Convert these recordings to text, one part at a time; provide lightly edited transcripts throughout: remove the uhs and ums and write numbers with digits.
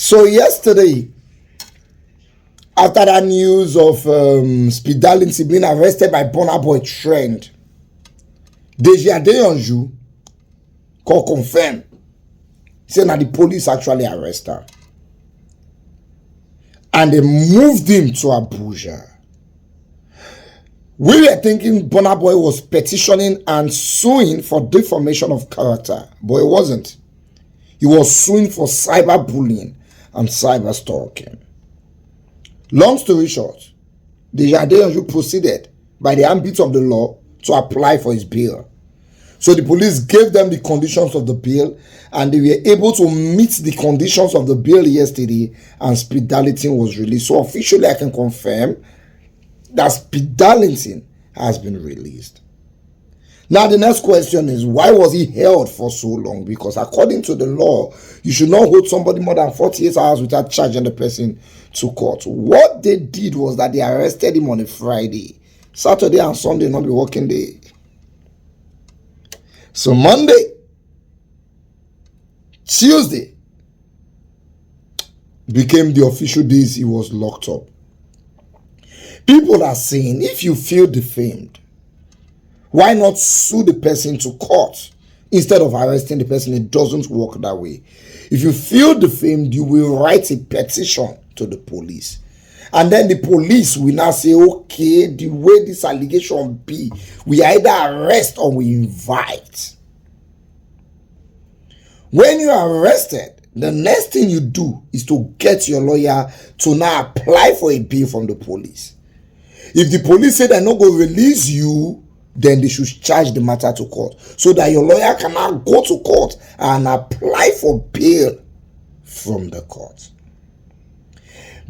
So yesterday, after that news of Spedal being arrested by Burna Boy Trend, Deji Adeyanju confirm saying that the police actually arrested her. And they moved him to Abuja. We were thinking Burna Boy was petitioning and suing for defamation of character, but it wasn't. He was suing for cyberbullying and cyber stalking. Long story short, Deji Adeyanju proceeded by the ambit of the law to apply for his bail. So the police gave them the conditions of the bail, and they were able to meet the conditions of the bail yesterday, and Spedal was released. So officially I can confirm that Spedal has been released. Now the next question is, why was he held for so long? Because according to the law, you should not hold somebody more than 48 hours without charging the person to court. What they did was that they arrested him on a Friday. Saturday and Sunday not be working day. So Monday, Tuesday became the official days he was locked up. People are saying, if you feel defamed, why not sue the person to court instead of arresting the person? It doesn't work that way. If you feel defamed, you will write a petition to the police. And then the police will now say, okay, the way this allegation be, we either arrest or we invite. When you are arrested, the next thing you do is to get your lawyer to now apply for a bail from the police. If the police say they're not going to release you, then they should charge the matter to court, so that your lawyer can now go to court and apply for bail from the court.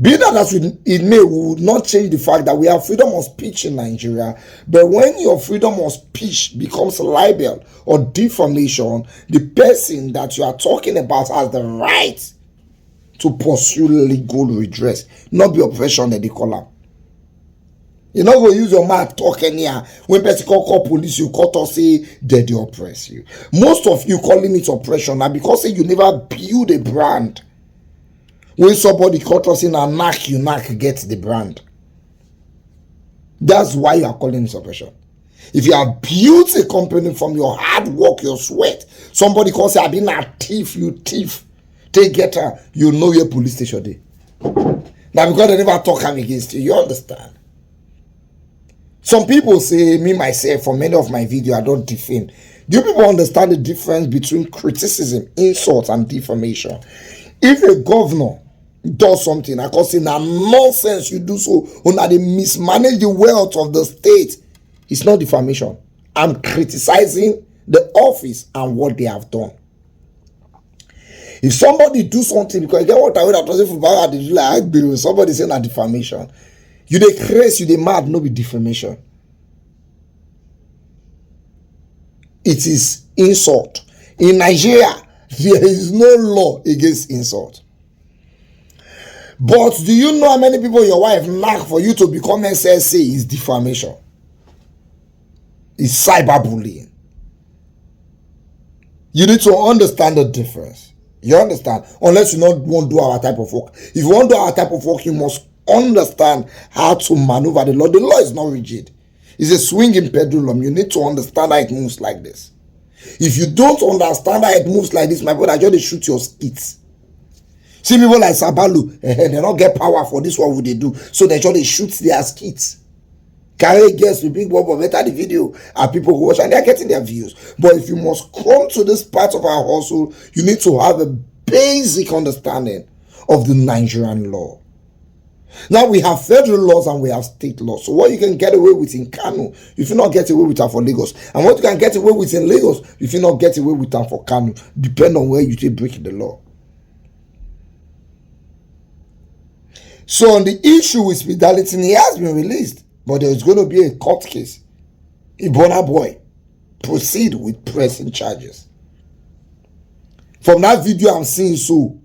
Be that as it may, we would not change the fact that we have freedom of speech in Nigeria. But when your freedom of speech becomes libel or defamation, the person that you are talking about has the right to pursue legal redress, not be oppression that they call up. You not go use your mouth talking here. When person call police, you call to say that they oppress you. Most of you calling it oppression now because you never build a brand. When somebody caught us in a knack, you knack gets the brand. That's why you are calling it oppression. If you have built a company from your hard work, your sweat, somebody calls you, I've been a thief, you thief. Take get her, you know your police station day. Now because they never talk against you, you understand? Some people say, me myself, for many of my videos, I don't defame. Do you people understand the difference between criticism, insult, and defamation? If a governor does something, I can say, now nonsense you do so, or now they mismanage the wealth of the state, it's not defamation. I'm criticizing the office and what they have done. If somebody do something, because you get what I would have for they do like somebody saying that defamation. You dey crazy, you dey mad, no be defamation. It is insult. In Nigeria, there is no law against insult. But do you know how many people your wife knock for you to become SSA is defamation? It's cyberbullying. You need to understand the difference. You understand? Unless you not want to do our type of work. If you want to do our type of work, you must understand how to maneuver the law. The law is not rigid. It's a swinging pendulum. You need to understand how it moves like this. If you don't understand how it moves like this, my brother, just shoot your skits. See people like Sabalu, they don't get power for this. What would they do? So they just shoot their skits. Carry guests with big bob better the video, and people who watch and they're getting their views. But if you must come to this part of our hustle, you need to have a basic understanding of the Nigerian law. Now we have federal laws and we have state laws. So what you can get away with in Kano, if you not get away with that for Lagos, and what you can get away with in Lagos, if you not get away with that for Kano, depend on where you take break the law. So on the issue with Spedal, he has been released, but there is going to be a court case. Burna Boy proceed with pressing charges. From that video I'm seeing, so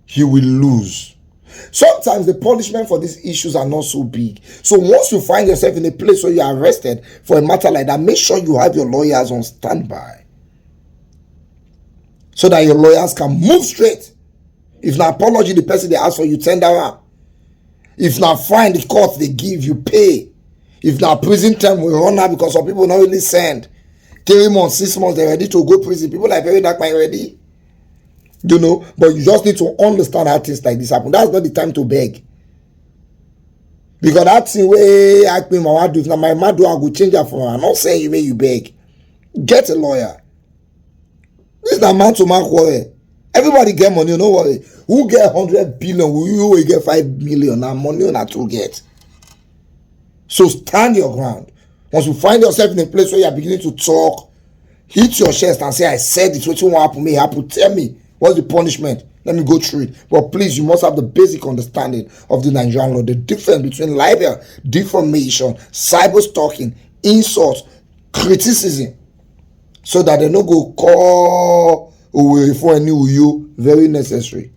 he will lose. Sometimes the punishment for these issues are not so big. So once you find yourself in a place where you are arrested for a matter like that, make sure you have your lawyers on standby, so that your lawyers can move straight If na apology the person they ask for, you tender am. If na fine the court they give, you pay. If na prison term we run out because some people not really send 3 months, 6 months, they're ready to go prison. People like very dark mind ready. You know, but you just need to understand how things like this happen. That's not the time to beg. Because that thing where Akpi my do, now my mad do I go change that for her. I'm not saying you may you beg. Get a lawyer. This is the man to man quarrel. Everybody get money, no worry. Who get 100 billion? Who will get 5 million? Now money on that to get. So stand your ground. Once you find yourself in a place where you are beginning to talk, hit your chest and say, I said it, what won't happen, may happen. Tell me, what's the punishment? Let me go through it. But please, you must have the basic understanding of the Nigerian law. The difference between libel, defamation, cyber stalking, insults, criticism. So that they no go call away for any you very necessary.